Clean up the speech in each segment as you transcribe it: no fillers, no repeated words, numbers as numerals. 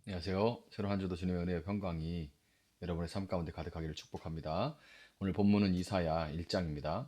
안녕하세요. 새로운 한 주도 주님의 은혜의 평강이 여러분의 삶 가운데 가득하기를 축복합니다. 오늘 본문은 이사야 1장입니다.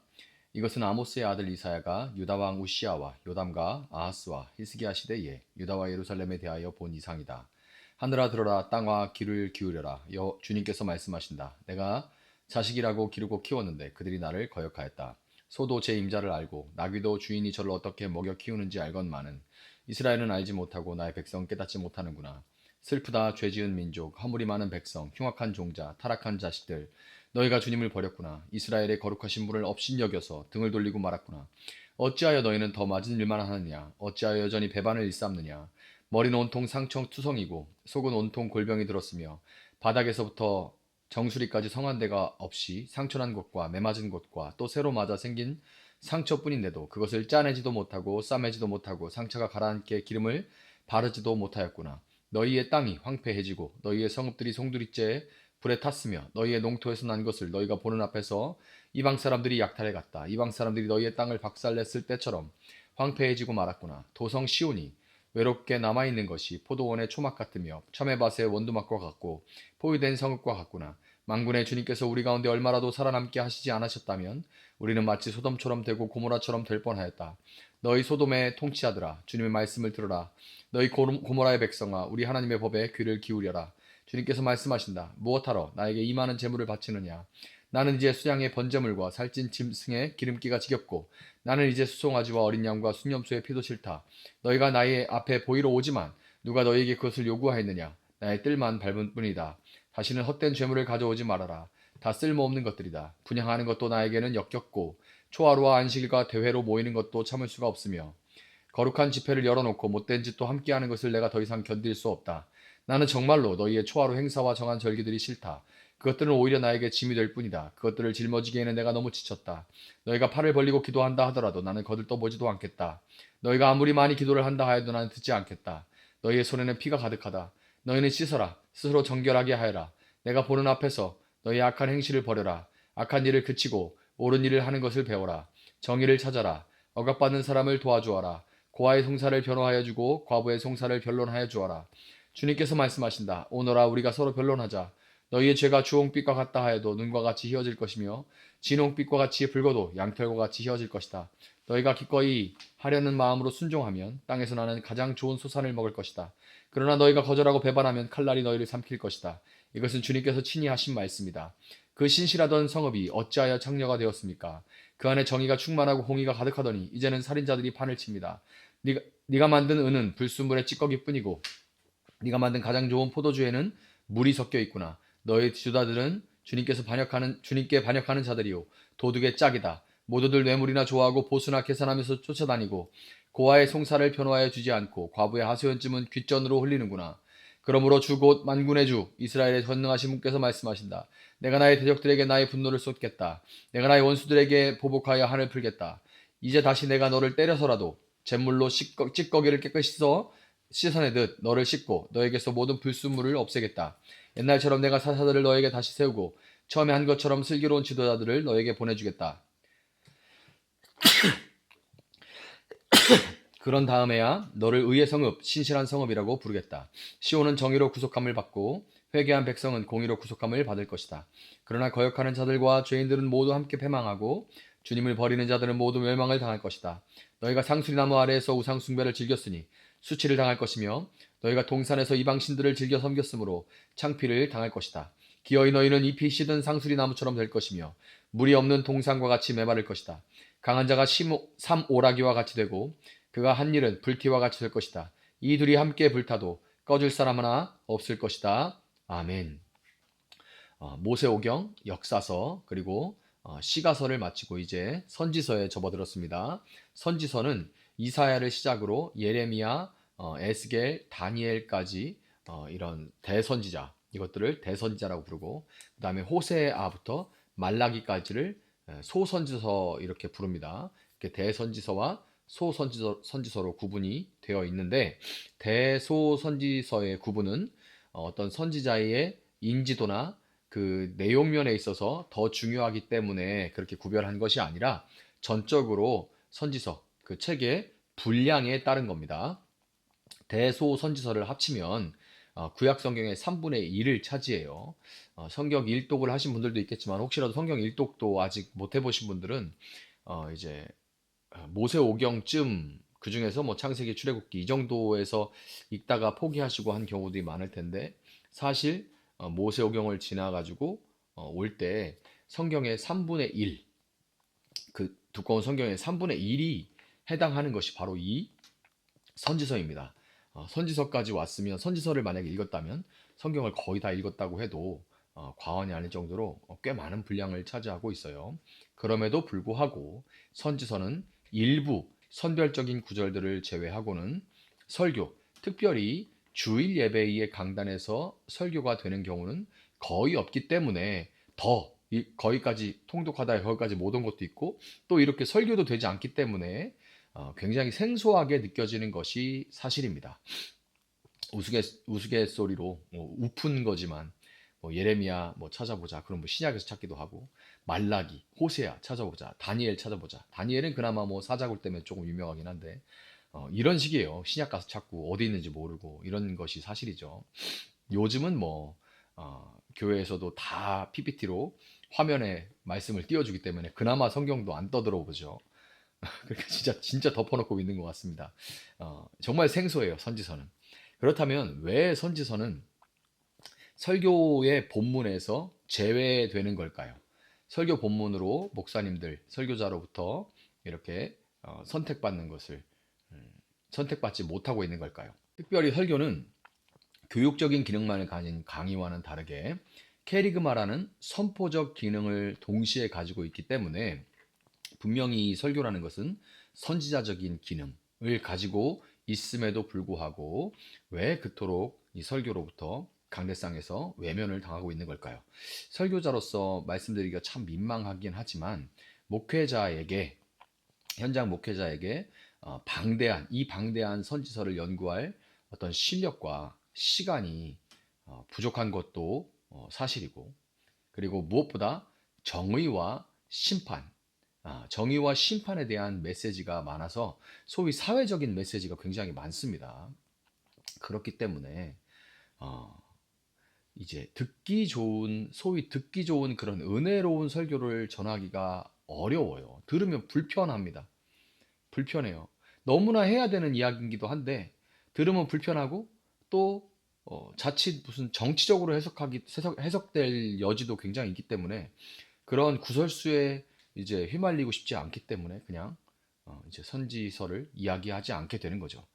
이것은 아모스의 아들 이사야가 유다 왕 우시아와 요담과 아하스와 히스기야 시대에 유다와 예루살렘에 대하여 본 이상이다. 하늘아 들어라, 땅아 귀를 기울여라. 주님께서 말씀하신다. 내가 자식이라고 기르고 키웠는데 그들이 나를 거역하였다. 소도 제 임자를 알고 나귀도 주인이 저를 어떻게 먹여 키우는지 알건만은 이스라엘은 알지 못하고 나의 백성 깨닫지 못하는구나. 슬프다, 죄지은 민족, 허물이 많은 백성, 흉악한 종자, 타락한 자식들. 너희가 주님을 버렸구나. 이스라엘의 거룩하신 분을 업신여겨서 등을 돌리고 말았구나. 어찌하여 너희는 더 맞은 일만 하느냐? 어찌하여 여전히 배반을 일삼느냐? 머리는 온통 상처투성이고 속은 온통 골병이 들었으며 바닥에서부터 정수리까지 성한 데가 없이 상처난 곳과 매맞은 곳과 또 새로 맞아 생긴 상처뿐인데도 그것을 짜내지도 못하고 싸매지도 못하고 상처가 가라앉게 기름을 바르지도 못하였구나. 너희의 땅이 황폐해지고 너희의 성읍들이 송두리째에 불에 탔으며 너희의 농토에서 난 것을 너희가 보는 앞에서 이방 사람들이 약탈해 갔다. 이방 사람들이 너희의 땅을 박살냈을 때처럼 황폐해지고 말았구나. 도성 시온이 외롭게 남아있는 것이 포도원의 초막 같으며 참외밭의 원두막과 같고 포위된 성읍과 같구나. 만군의 주님께서 우리 가운데 얼마라도 살아남게 하시지 않으셨다면 우리는 마치 소돔처럼 되고 고모라처럼 될 뻔하였다. 너희 소돔의 통치자들아, 주님의 말씀을 들으라. 너희 고모라의 백성아, 우리 하나님의 법에 귀를 기울여라. 주님께서 말씀하신다. 무엇하러 나에게 이 많은 재물을 바치느냐? 나는 이제 수양의 번제물과 살찐 짐승의 기름기가 지겹고 나는 이제 수송아지와 어린 양과 순염소의 피도 싫다. 너희가 나의 앞에 보이러 오지만 누가 너희에게 그것을 요구하였느냐? 나의 뜰만 밟은 뿐이다. 다시는 헛된 죄물을 가져오지 말아라. 다 쓸모없는 것들이다. 분향하는 것도 나에게는 역겹고 초하루와 안식일과 대회로 모이는 것도 참을 수가 없으며 거룩한 집회를 열어놓고 못된 짓도 함께하는 것을 내가 더 이상 견딜 수 없다. 나는 정말로 너희의 초하루 행사와 정한 절기들이 싫다. 그것들은 오히려 나에게 짐이 될 뿐이다. 그것들을 짊어지기에는 내가 너무 지쳤다. 너희가 팔을 벌리고 기도한다 하더라도 나는 거들떠보지도 않겠다. 너희가 아무리 많이 기도를 한다 하여도 나는 듣지 않겠다. 너희의 손에는 피가 가득하다. 너희는 씻어라. 스스로 정결하게 하여라. 내가 보는 앞에서 너희의 악한 행실을 버려라. 악한 일을 그치고 옳은 일을 하는 것을 배워라. 정의를 찾아라. 억압받는 사람을 도와주어라. 고아의 송사를 변호하여 주고 과부의 송사를 변론하여 주어라. 주님께서 말씀하신다. 오너라, 우리가 서로 변론하자. 너희의 죄가 주홍빛과 같다 하여도 눈과 같이 희어질 것이며 진홍빛과 같이 붉어도 양털과 같이 희어질 것이다. 너희가 기꺼이 하려는 마음으로 순종하면 땅에서 나는 가장 좋은 소산을 먹을 것이다. 그러나 너희가 거절하고 배반하면 칼날이 너희를 삼킬 것이다. 이것은 주님께서 친히 하신 말씀이다. 그 신실하던 성읍이 어찌하여 창녀가 되었습니까? 그 안에 정의가 충만하고 공의가 가득하더니 이제는 살인자들이 판을 칩니다. 네가 만든 은은 불순물의 찌꺼기뿐이고 네가 만든 가장 좋은 포도주에는 물이 섞여 있구나. 너희 주다들은 주님께 반역하는 자들이요 도둑의 짝이다. 모두들 뇌물이나 좋아하고 보수나 계산하면서 쫓아다니고 고아의 송사를 변호하여 주지 않고 과부의 하소연쯤은 귓전으로 흘리는구나. 그러므로 주 곧 만군의 주 이스라엘의 전능하신 분께서 말씀하신다. 내가 나의 대적들에게 나의 분노를 쏟겠다. 내가 나의 원수들에게 보복하여 한을 풀겠다. 이제 다시 내가 너를 때려서라도 잿물로 찌꺼기를 깨끗이 씻어내듯 너를 씻고 너에게서 모든 불순물을 없애겠다. 옛날처럼 내가 사사들을 너에게 다시 세우고 처음에 한 것처럼 슬기로운 지도자들을 너에게 보내주겠다. 그런 다음에야 너를 의의 성읍, 신실한 성읍이라고 부르겠다. 시온은 정의로 구속함을 받고 회개한 백성은 공의로 구속함을 받을 것이다. 그러나 거역하는 자들과 죄인들은 모두 함께 패망하고 주님을 버리는 자들은 모두 멸망을 당할 것이다. 너희가 상수리나무 아래에서 우상 숭배를 즐겼으니 수치를 당할 것이며 너희가 동산에서 이방 신들을 즐겨 섬겼으므로 창피를 당할 것이다. 기어이 너희는 잎이 시든 상수리나무처럼 될 것이며 물이 없는 동산과 같이 메마를 것이다. 강한 자가 삼오라기와 같이 되고 그가 한 일은 불티와 같이 될 것이다. 이 둘이 함께 불타도 꺼줄 사람 하나 없을 것이다. 아멘. 모세오경, 역사서, 그리고 시가서를 마치고 이제 선지서에 접어들었습니다. 선지서는 이사야를 시작으로 예레미야, 에스겔, 다니엘까지 이런 대선지자, 이것들을 대선지자라고 부르고 그 다음에 호세아부터 말라기까지를 소선지서 이렇게 부릅니다. 이렇게 대선지서와 소선지서로 구분이 되어 있는데 대소선지서의 구분은 어떤 선지자의 인지도나 그 내용면에 있어서 더 중요하기 때문에 그렇게 구별한 것이 아니라 전적으로 선지서, 그 책의 분량에 따른 겁니다. 대소선지서를 합치면 구약 성경의 3분의 1을 차지해요. 성경 일독을 하신 분들도 있겠지만 혹시라도 성경 일독도 아직 못 해보신 분들은 이제 모세오경쯤 그 중에서 뭐 창세기 출애굽기 이 정도에서 읽다가 포기하시고 한 경우들이 많을 텐데 사실 모세오경을 지나가지고 올 때 성경의 3분의 1, 그 두꺼운 성경의 3분의 1이 해당하는 것이 바로 이 선지서입니다. 선지서까지 왔으면 선지서를 만약에 읽었다면 성경을 거의 다 읽었다고 해도 과언이 아닐 정도로 꽤 많은 분량을 차지하고 있어요. 그럼에도 불구하고 선지서는 일부 선별적인 구절들을 제외하고는 설교, 특별히 주일 예배의 강단에서 설교가 되는 경우는 거의 없기 때문에 더 거기까지 통독하다 거기까지 못 온 것도 있고 또 이렇게 설교도 되지 않기 때문에 굉장히 생소하게 느껴지는 것이 사실입니다. 우스갯소리로 우픈 거지만 예레미야 찾아보자. 그럼 신약에서 찾기도 하고 말라기, 호세아 찾아보자. 다니엘 찾아보자. 다니엘은 그나마 사자굴 때문에 조금 유명하긴 한데 이런 식이에요. 신약 가서 찾고 어디 있는지 모르고 이런 것이 사실이죠. 요즘은 교회에서도 다 PPT로 화면에 말씀을 띄워주기 때문에 그나마 성경도 안 떠들어보죠. 그러니까 진짜 덮어놓고 있는 것 같습니다. 정말 생소해요, 선지서는. 그렇다면 왜 선지서는 설교의 본문에서 제외되는 걸까요? 설교 본문으로 목사님들, 설교자로부터 이렇게 선택받는 것을 선택받지 못하고 있는 걸까요? 특별히 설교는 교육적인 기능만을 가진 강의와는 다르게 캐리그마라는 선포적 기능을 동시에 가지고 있기 때문에 분명히 이 설교라는 것은 선지자적인 기능을 가지고 있음에도 불구하고 왜 그토록 이 설교로부터 강대상에서 외면을 당하고 있는 걸까요? 설교자로서 말씀드리기가 참 민망하긴 하지만 목회자에게 현장 목회자에게 방대한 선지서를 연구할 어떤 실력과 시간이 부족한 것도 사실이고 그리고 무엇보다 정의와 심판 정의와 심판에 대한 메시지가 많아서 소위 사회적인 메시지가 굉장히 많습니다. 그렇기 때문에 어, 이제 소위 듣기 좋은 그런 은혜로운 설교를 전하기가 어려워요. 들으면 불편합니다. 불편해요. 너무나 해야 되는 이야기이기도 한데 들으면 불편하고 또 자칫 무슨 정치적으로 해석될 여지도 굉장히 있기 때문에 그런 구설수에 이제 휘말리고 싶지 않기 때문에 그냥 이제 선지서를 이야기하지 않게 되는 거죠.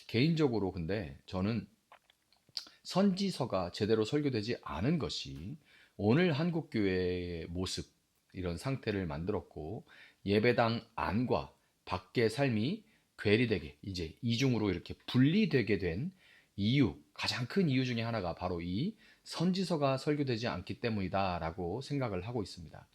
개인적으로 근데 저는 선지서가 제대로 설교되지 않은 것이 오늘 한국 교회의 모습 이런 상태를 만들었고 예배당 안과 밖의 삶이 괴리되게 이제 이중으로 이렇게 분리되게 된 가장 큰 이유 중에 하나가 바로 이 선지서가 설교되지 않기 때문이다라고 생각을 하고 있습니다.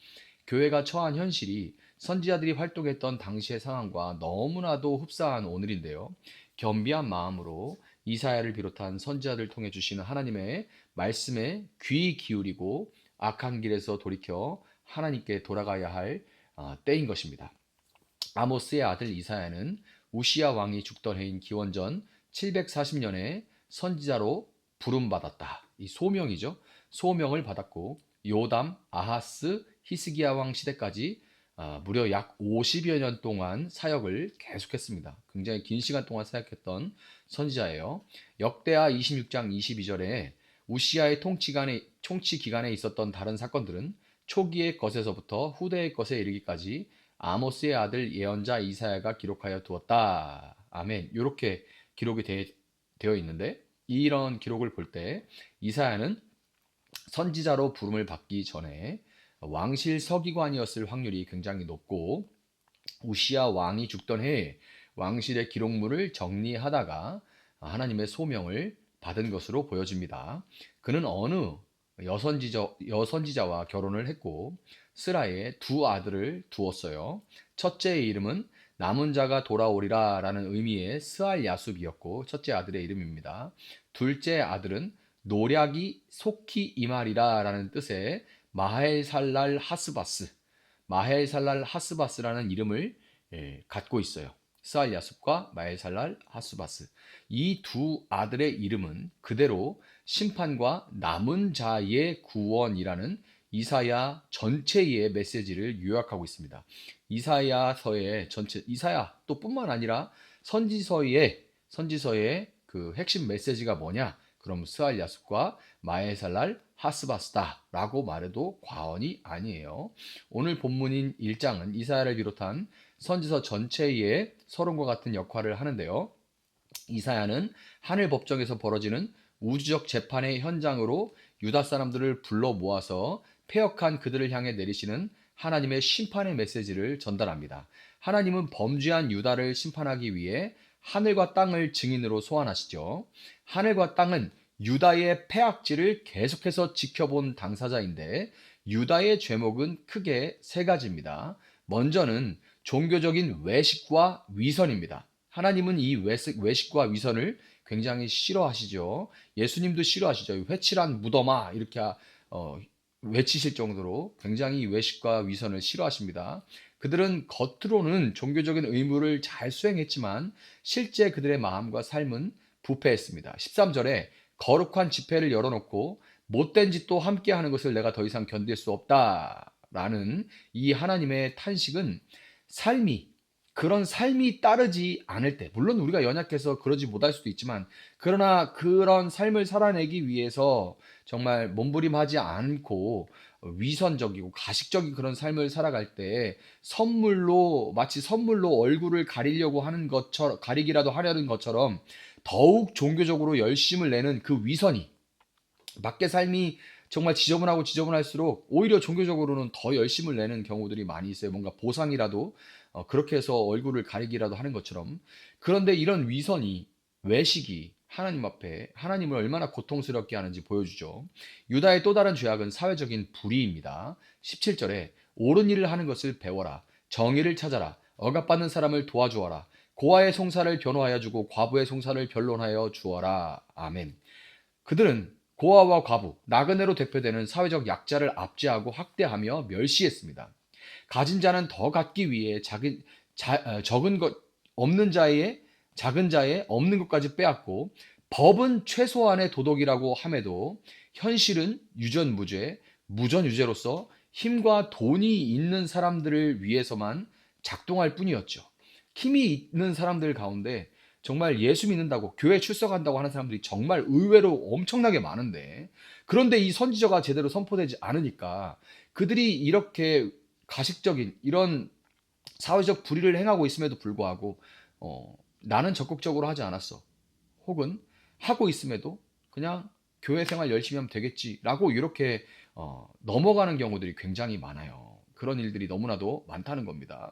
교회가 처한 현실이 선지자들이 활동했던 당시의 상황과 너무나도 흡사한 오늘인데요. 겸비한 마음으로 이사야를 비롯한 선지자를 통해 주시는 하나님의 말씀에 귀 기울이고 악한 길에서 돌이켜 하나님께 돌아가야 할 때인 것입니다. 아모스의 아들 이사야는 우시야 왕이 죽던 해인 기원전 740년에 선지자로 부름받았다. 이 소명이죠. 소명을 받았고 요담, 아하스, 히스기야 왕 시대까지 무려 약 50여 년 동안 사역을 계속했습니다. 굉장히 긴 시간 동안 사역했던 선지자예요. 역대하 26장 22절에 우시야의 통치 기간에 있었던 다른 사건들은 초기의 것에서부터 후대의 것에 이르기까지 아모스의 아들 예언자 이사야가 기록하여 두었다. 아멘. 이렇게 기록이 되어 있는데 이런 기록을 볼 때 이사야는 선지자로 부름을 받기 전에 왕실 서기관이었을 확률이 굉장히 높고 우시야 왕이 죽던 해에 왕실의 기록물을 정리하다가 하나님의 소명을 받은 것으로 보여집니다. 그는 어느 여선지자와 결혼을 했고 스라에 두 아들을 두었어요. 첫째의 이름은 남은 자가 돌아오리라 라는 의미의 스알 야숲이었고 첫째 아들의 이름입니다. 둘째 아들은 노략이 속히 임하리라 라는 뜻의 마헬살랄 하스바스라는 이름을 갖고 있어요. 스알 야숲과 마헬살랄 하스바스. 이 두 아들의 이름은 그대로 심판과 남은 자의 구원이라는 이사야 전체의 메시지를 요약하고 있습니다. 이사야서의 전체, 이사야 또 뿐만 아니라 선지서의 그 핵심 메시지가 뭐냐? 그럼 스알 야숫과 마에살랄 하스바스다라고 말해도 과언이 아니에요. 오늘 본문인 1장은 이사야를 비롯한 선지서 전체의 서론과 같은 역할을 하는데요. 이사야는 하늘 법정에서 벌어지는 우주적 재판의 현장으로 유다 사람들을 불러 모아서 패역한 그들을 향해 내리시는 하나님의 심판의 메시지를 전달합니다. 하나님은 범죄한 유다를 심판하기 위해 하늘과 땅을 증인으로 소환하시죠. 하늘과 땅은 유다의 패악질을 계속해서 지켜본 당사자인데 유다의 죄목은 크게 세 가지입니다. 먼저는 종교적인 외식과 위선입니다. 하나님은 이 외식과 위선을 굉장히 싫어하시죠. 예수님도 싫어하시죠. 회칠한 무덤아 이렇게 외치실 정도로 굉장히 외식과 위선을 싫어하십니다. 그들은 겉으로는 종교적인 의무를 잘 수행했지만 실제 그들의 마음과 삶은 부패했습니다. 13절에 거룩한 집회를 열어놓고 못된 짓도 함께 하는 것을 내가 더 이상 견딜 수 없다라는 이 하나님의 탄식은 그런 삶이 따르지 않을 때, 물론 우리가 연약해서 그러지 못할 수도 있지만, 그러나 그런 삶을 살아내기 위해서 정말 몸부림하지 않고 위선적이고 가식적인 그런 삶을 살아갈 때 마치 선물로 얼굴을 가리려고 하는 것처럼, 가리기라도 하려는 것처럼 더욱 종교적으로 열심을 내는 그 위선이, 밖의 삶이 정말 지저분할수록 오히려 종교적으로는 더 열심을 내는 경우들이 많이 있어요. 뭔가 보상이라도 그렇게 해서 얼굴을 가리기라도 하는 것처럼. 그런데 이런 위선이, 외식이 하나님 앞에 하나님을 얼마나 고통스럽게 하는지 보여주죠. 유다의 또 다른 죄악은 사회적인 불의입니다. 17절에 옳은 일을 하는 것을 배워라. 정의를 찾아라. 억압받는 사람을 도와주어라. 고아의 송사를 변호하여 주고 과부의 송사를 변론하여 주어라. 아멘. 그들은 고아와 과부, 나그네로 대표되는 사회적 약자를 압제하고 학대하며 멸시했습니다. 가진 자는 더 갖기 위해 적은 것 없는 자의 작은 자의 없는 것까지 빼앗고, 법은 최소한의 도덕이라고 함에도 현실은 유전무죄, 무전유죄로서 힘과 돈이 있는 사람들을 위해서만 작동할 뿐이었죠. 힘이 있는 사람들 가운데 정말 예수 믿는다고 교회 출석한다고 하는 사람들이 정말 의외로 엄청나게 많은데, 그런데 이 선지자가 제대로 선포되지 않으니까 그들이 이렇게 가식적인 이런 사회적 불의를 행하고 있음에도 불구하고 나는 적극적으로 하지 않았어, 혹은 하고 있음에도 그냥 교회 생활 열심히 하면 되겠지라고 이렇게 넘어가는 경우들이 굉장히 많아요. 그런 일들이 너무나도 많다는 겁니다.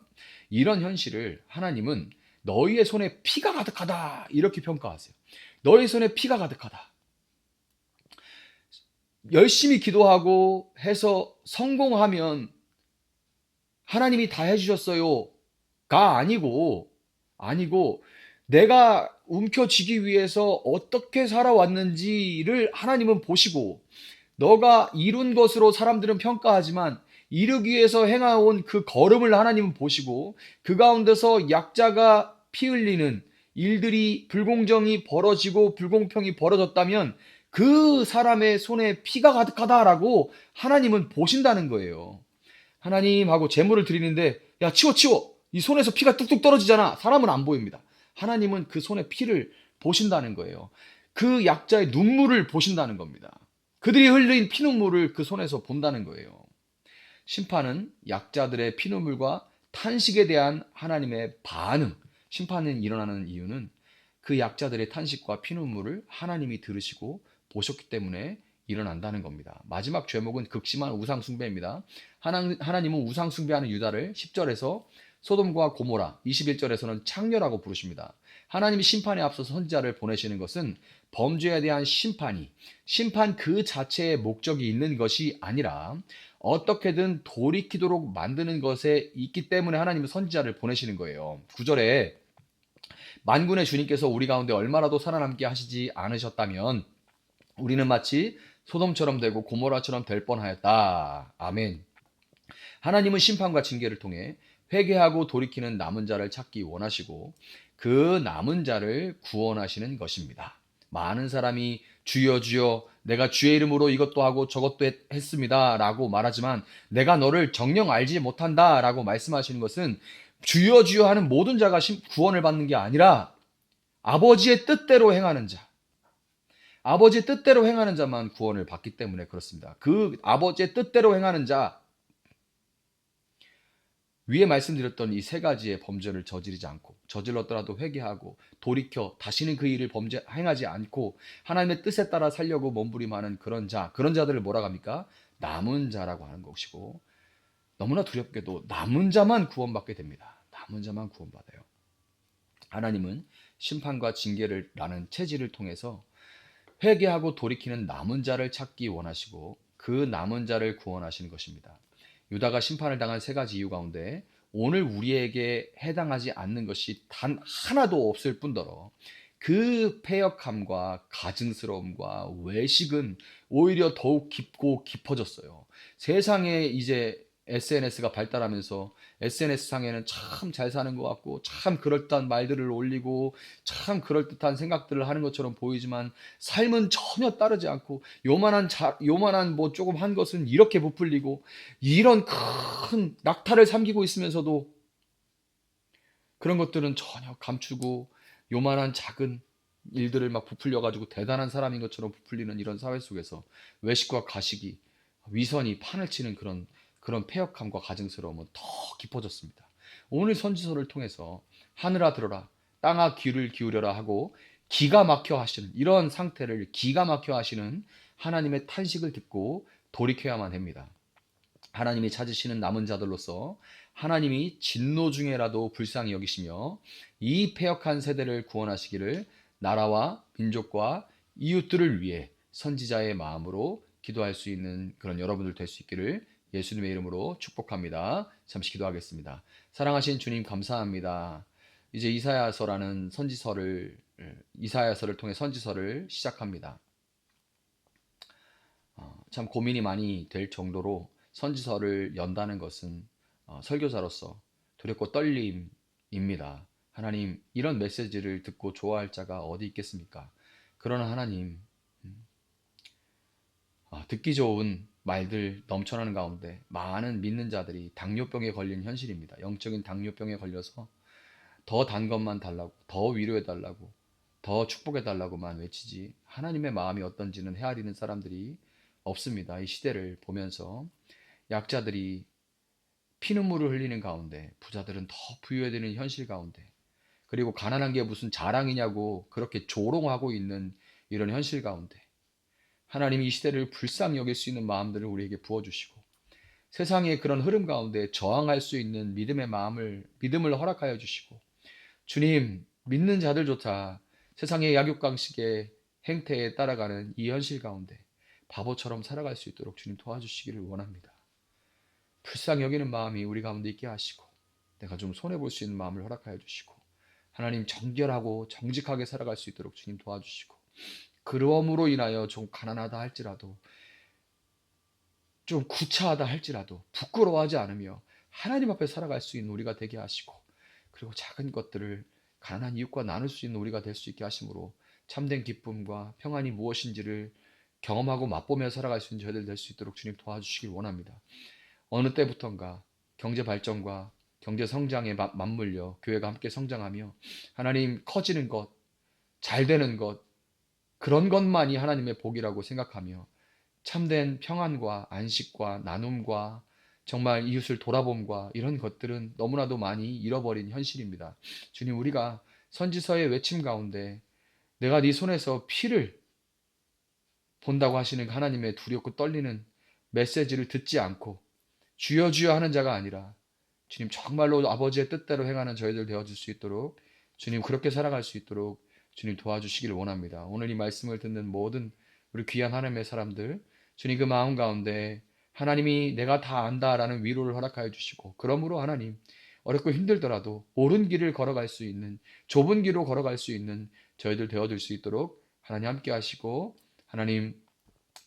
이런 현실을 하나님은 너희의 손에 피가 가득하다 이렇게 평가하세요. 너희 손에 피가 가득하다. 열심히 기도하고 해서 성공하면 하나님이 다 해주셨어요가 아니고 내가 움켜쥐기 위해서 어떻게 살아왔는지를 하나님은 보시고, 너가 이룬 것으로 사람들은 평가하지만 이루기 위해서 행해온 그 걸음을 하나님은 보시고, 그 가운데서 약자가 피 흘리는 일들이, 불공정이 벌어지고 불공평이 벌어졌다면 그 사람의 손에 피가 가득하다라고 하나님은 보신다는 거예요. 하나님하고 제물을 드리는데 야 치워 이 손에서 피가 뚝뚝 떨어지잖아. 사람은 안 보입니다. 하나님은 그 손에 피를 보신다는 거예요. 그 약자의 눈물을 보신다는 겁니다. 그들이 흘린 피눈물을 그 손에서 본다는 거예요. 심판은 약자들의 피눈물과 탄식에 대한 하나님의 반응. 심판이 일어나는 이유는 그 약자들의 탄식과 피눈물을 하나님이 들으시고 보셨기 때문에 일어난다는 겁니다. 마지막 죄목은 극심한 우상숭배입니다. 하나님은 우상숭배하는 유다를 10절에서 소돔과 고모라, 21절에서는 창녀라고 부르십니다. 하나님이 심판에 앞서서 선지자를 보내시는 것은 범죄에 대한 심판 그 자체의 목적이 있는 것이 아니라 어떻게든 돌이키도록 만드는 것에 있기 때문에 하나님은 선지자를 보내시는 거예요. 9절에 만군의 주님께서 우리 가운데 얼마라도 살아남게 하시지 않으셨다면 우리는 마치 소돔처럼 되고 고모라처럼 될 뻔하였다. 아멘. 하나님은 심판과 징계를 통해 회개하고 돌이키는 남은 자를 찾기 원하시고 그 남은 자를 구원하시는 것입니다. 많은 사람이 주여 주여 내가 주의 이름으로 이것도 하고 저것도 했습니다 라고 말하지만 내가 너를 정녕 알지 못한다 라고 말씀하시는 것은 주여 주여 하는 모든 자가 구원을 받는 게 아니라 아버지의 뜻대로 행하는 자, 아버지의 뜻대로 행하는 자만 구원을 받기 때문에 그렇습니다. 그 아버지의 뜻대로 행하는 자, 위에 말씀드렸던 이 세 가지의 범죄를 저지르지 않고 저질렀더라도 회개하고 돌이켜 다시는 그 일을 행하지 않고 하나님의 뜻에 따라 살려고 몸부림하는 그런 자, 그런 자들을 뭐라고 합니까? 남은 자라고 하는 것이고, 너무나 두렵게도 남은 자만 구원받게 됩니다. 남은 자만 구원받아요. 하나님은 심판과 징계를 라는 체질을 통해서 회개하고 돌이키는 남은 자를 찾기 원하시고 그 남은 자를 구원하시는 것입니다. 유다가 심판을 당한 세 가지 이유 가운데 오늘 우리에게 해당하지 않는 것이 단 하나도 없을 뿐더러 그 패역함과 가증스러움과 외식은 오히려 더욱 깊고 깊어졌어요. 세상에 이제 SNS가 발달하면서 SNS 상에는 참 잘 사는 것 같고 참 그럴듯한 말들을 올리고 참 그럴듯한 생각들을 하는 것처럼 보이지만 삶은 전혀 따르지 않고 요만한 뭐 조금 한 것은 이렇게 부풀리고 이런 큰 낙타를 삼기고 있으면서도 그런 것들은 전혀 감추고 요만한 작은 일들을 막 부풀려 가지고 대단한 사람인 것처럼 부풀리는 이런 사회 속에서 외식과 가식이 위선이 판을 치는 그런 패역함과 가증스러움은 더 깊어졌습니다. 오늘 선지서를 통해서 하늘아 들어라 땅아 귀를 기울여라 하고 기가 막혀 하시는 이런 상태를 기가 막혀 하시는 하나님의 탄식을 듣고 돌이켜야만 합니다. 하나님이 찾으시는 남은 자들로서 하나님이 진노 중에라도 불쌍히 여기시며 이 패역한 세대를 구원하시기를 나라와 민족과 이웃들을 위해 선지자의 마음으로 기도할 수 있는 그런 여러분들 될 수 있기를 예수님의 이름으로 축복합니다. 잠시 기도하겠습니다. 사랑하신 주님 감사합니다. 이제 이사야서를 통해 선지서를 시작합니다. 참 고민이 많이 될 정도로 선지서를 연다는 것은 설교자로서 두렵고 떨림입니다. 하나님, 이런 메시지를 듣고 좋아할 자가 어디 있겠습니까? 그러나 하나님, 듣기 좋은 말들 넘쳐나는 가운데 많은 믿는 자들이 당뇨병에 걸린 현실입니다. 영적인 당뇨병에 걸려서 더 단 것만 달라고, 더 위로해 달라고, 더 축복해 달라고만 외치지 하나님의 마음이 어떤지는 헤아리는 사람들이 없습니다. 이 시대를 보면서 약자들이 피눈물을 흘리는 가운데 부자들은 더 부유해지는 현실 가운데 그리고 가난한 게 무슨 자랑이냐고 그렇게 조롱하고 있는 이런 현실 가운데 하나님이 이 시대를 불쌍히 여길 수 있는 마음들을 우리에게 부어주시고 세상의 그런 흐름 가운데 저항할 수 있는 믿음을 허락하여 주시고 주님 믿는 자들조차 세상의 약육강식의 행태에 따라가는 이 현실 가운데 바보처럼 살아갈 수 있도록 주님 도와주시기를 원합니다. 불쌍히 여기는 마음이 우리 가운데 있게 하시고 내가 좀 손해볼 수 있는 마음을 허락하여 주시고 하나님 정결하고 정직하게 살아갈 수 있도록 주님 도와주시고 그러함으로 인하여 좀 가난하다 할지라도 좀 구차하다 할지라도 부끄러워하지 않으며 하나님 앞에 살아갈 수 있는 우리가 되게 하시고 그리고 작은 것들을 가난한 이웃과 나눌 수 있는 우리가 될 수 있게 하심으로 참된 기쁨과 평안이 무엇인지를 경험하고 맛보며 살아갈 수 있는 저희들 될 수 있도록 주님 도와주시길 원합니다. 어느 때부턴가 경제 발전과 경제 성장에 맞물려 교회가 함께 성장하며 하나님 커지는 것, 잘 되는 것, 그런 것만이 하나님의 복이라고 생각하며 참된 평안과 안식과 나눔과 정말 이웃을 돌아봄과 이런 것들은 너무나도 많이 잃어버린 현실입니다. 주님, 우리가 선지서의 외침 가운데 내가 네 손에서 피를 본다고 하시는 하나님의 두렵고 떨리는 메시지를 듣지 않고 주여 주여 하는 자가 아니라 주님 정말로 아버지의 뜻대로 행하는 저희들 되어줄 수 있도록 주님 그렇게 살아갈 수 있도록 주님 도와주시기를 원합니다. 오늘 이 말씀을 듣는 모든 우리 귀한 하나님의 사람들 주님 그 마음 가운데 하나님이 내가 다 안다라는 위로를 허락하여 주시고 그러므로 하나님 어렵고 힘들더라도 옳은 길을 걸어갈 수 있는 좁은 길로 걸어갈 수 있는 저희들 되어줄 수 있도록 하나님 함께 하시고 하나님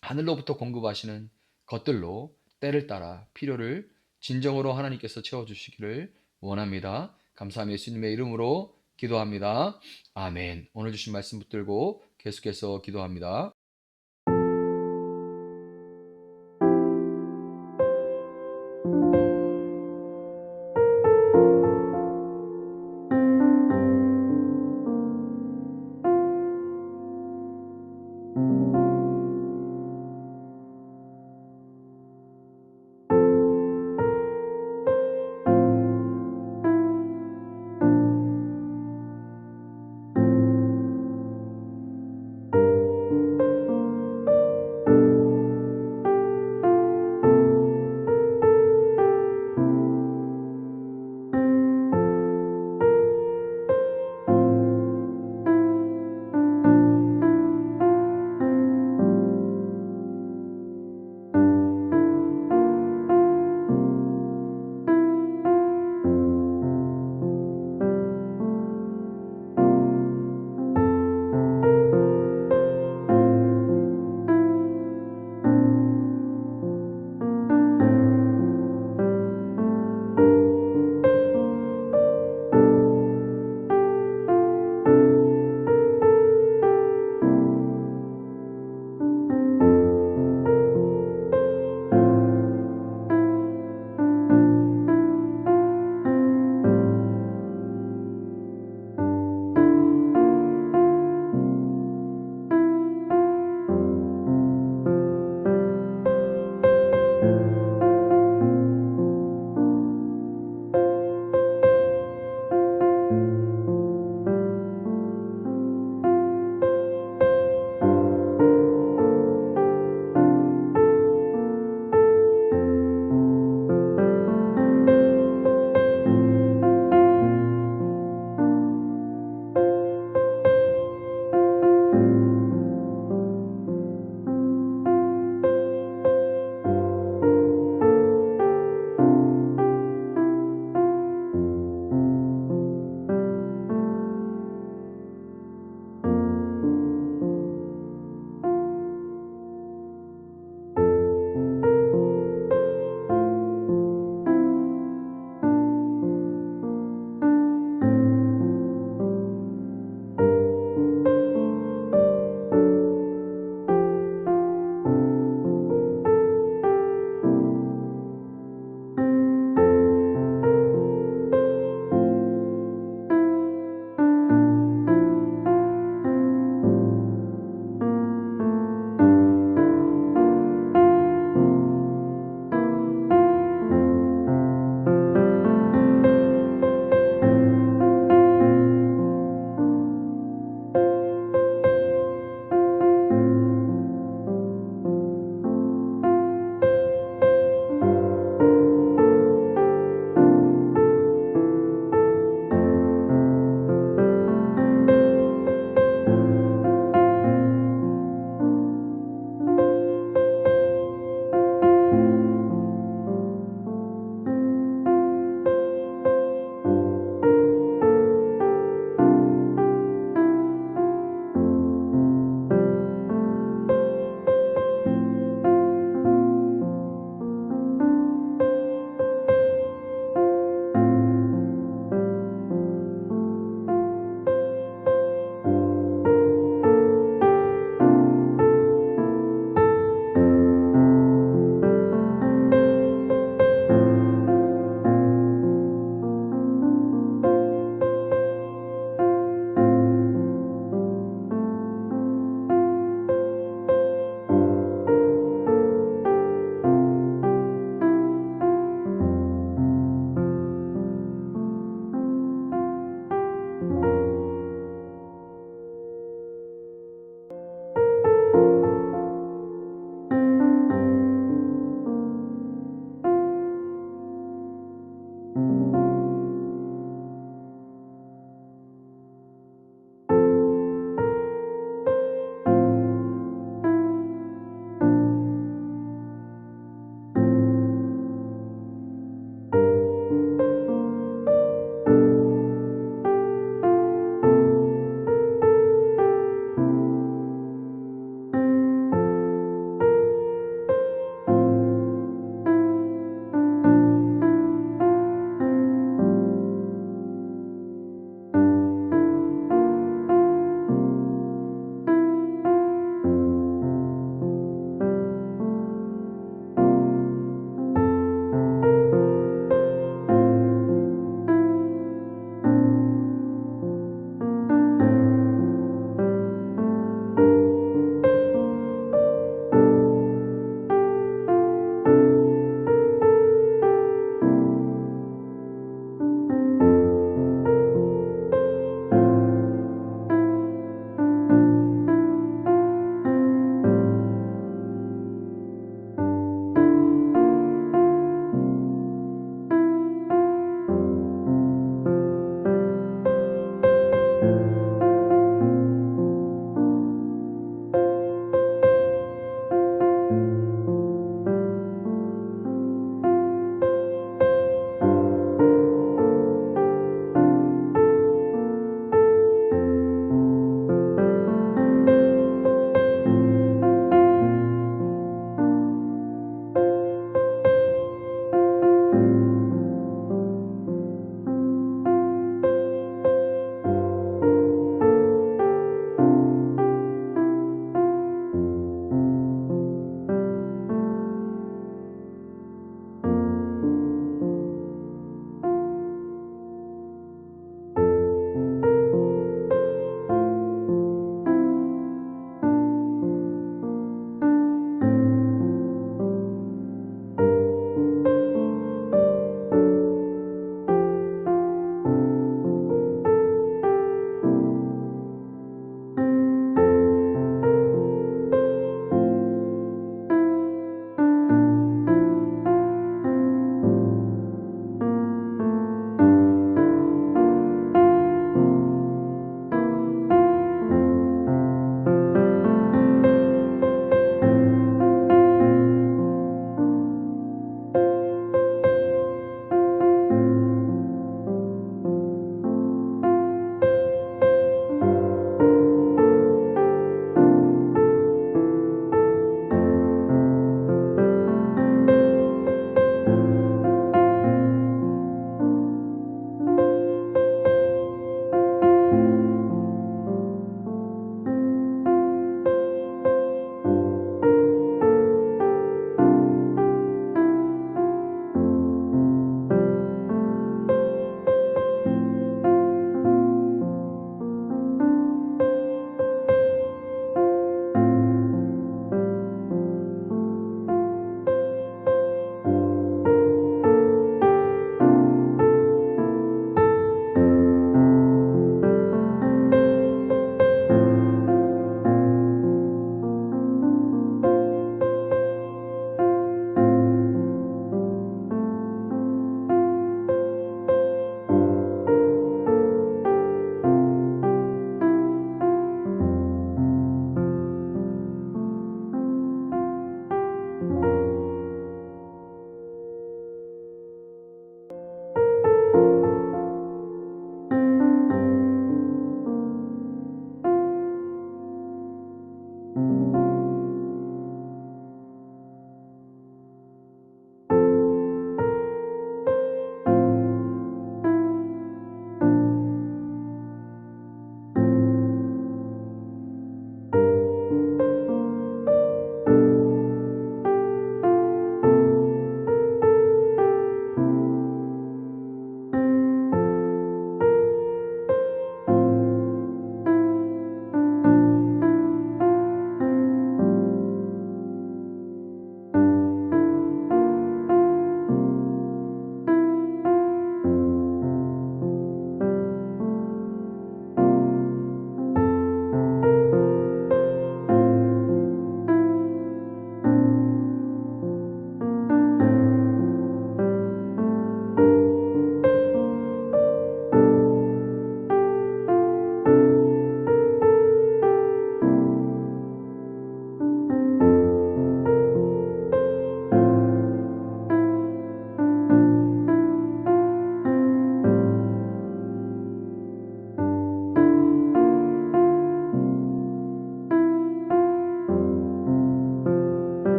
하늘로부터 공급하시는 것들로 때를 따라 필요를 진정으로 하나님께서 채워주시기를 원합니다. 감사하며 예수님의 이름으로 기도합니다. 아멘. 오늘 주신 말씀 붙들고 계속해서 기도합니다.